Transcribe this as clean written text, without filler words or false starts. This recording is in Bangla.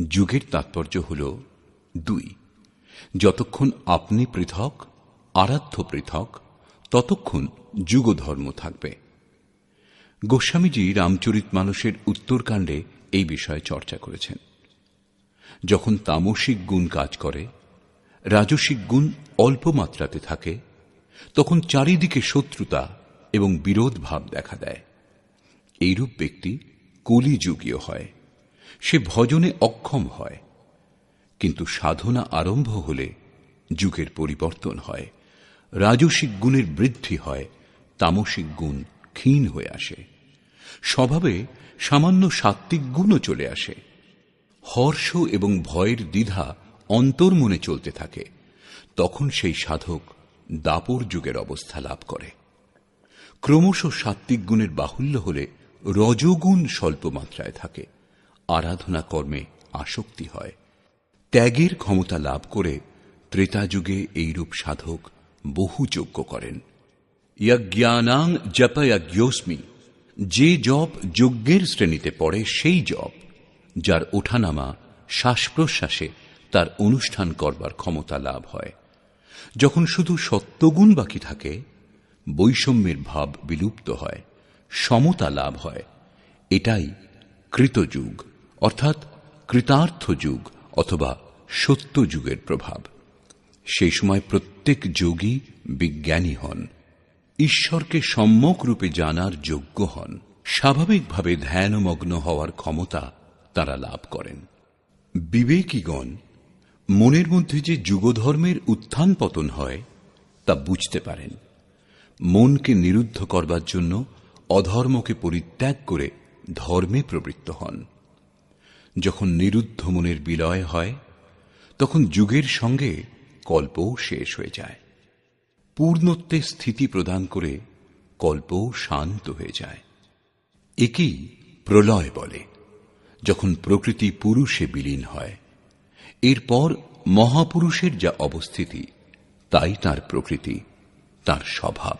যুগের তাৎপর্য হল দুই। যতক্ষণ আপনি পৃথক, আরাধ্য পৃথক, ততক্ষণ যুগধর্ম থাকবে। গোস্বামীজি রামচরিতমানসের উত্তরকাণ্ডে এই বিষয়ে চর্চা করেছেন। যখন তামসিক গুণ কাজ করে, রাজসিক গুণ অল্প মাত্রাতে থাকে, তখন চারিদিকে শত্রুতা এবং বিরোধ ভাব দেখা দেয়। এইরূপ ব্যক্তি কলিযুগীয় হয়, সে ভজনে অক্ষম হয়। কিন্তু সাধনা আরম্ভ হলে যুগের পরিবর্তন হয়, রাজসিক গুণের বৃদ্ধি হয়, তামসিক গুণ ক্ষীণ হয়ে আসে, স্বভাবে সামান্য সাত্ত্বিক গুণও চলে আসে। হর্ষ এবং ভয়ের দ্বিধা অন্তর্মনে চলতে থাকে, তখন সেই সাধক দাপর যুগের অবস্থা লাভ করে। ক্রমশ সাত্ত্বিক গুণের বাহুল্য হলে রজোগুণ স্বল্প মাত্রায় থাকে, আরাধনা কর্মে আসক্তি হয়। ত্যাগের ক্ষমতা লাভ করে ত্রেতা যুগে এইরূপ সাধক বহু যজ্ঞ করেন। যজ্ঞানাং জপযজ্ঞোস্মি, যে জপ যজ্ঞের শ্রেণীতে পড়ে সেই জপ, যার ওঠানামা শ্বাস প্রশ্বাসে তার অনুষ্ঠান করবার ক্ষমতা লাভ হয়। যখন শুধু সত্ত্বগুণ বাকি থাকে, বৈষম্যের ভাব বিলুপ্ত হয়, সমতা লাভ হয়, এটাই কৃতযুগ অর্থাৎ কৃতার্থ যুগ অথবা সত্য যুগের প্রভাব। সেই সময় প্রত্যেক যোগী বিজ্ঞানী হন, ঈশ্বরকে সম্যক রূপে জানার যোগ্য হন, স্বাভাবিকভাবে ধ্যানমগ্ন হওয়ার ক্ষমতা তারা লাভ করেন। বিবেকীগণ মনের মধ্যে যে যুগধর্মের উত্থান পতন হয় তা বুঝতে পারেন। মনকে নিরুদ্ধ করবার জন্য অধর্মকে পরিত্যাগ করে ধর্মে প্রবৃত্ত হন। যখন নিরুদ্ধ মনের বিলয় হয়, তখন যুগের সঙ্গে কল্পও শেষ হয়ে যায়। পূর্ণত্বে স্থিতি প্রদান করে কল্পও শান্ত হয়ে যায়। একেই প্রলয় বলে, যখন প্রকৃতি পুরুষে বিলীন হয়। এরপর মহাপুরুষের যা অবস্থিতি, তাই তার প্রকৃতি, তার স্বভাব।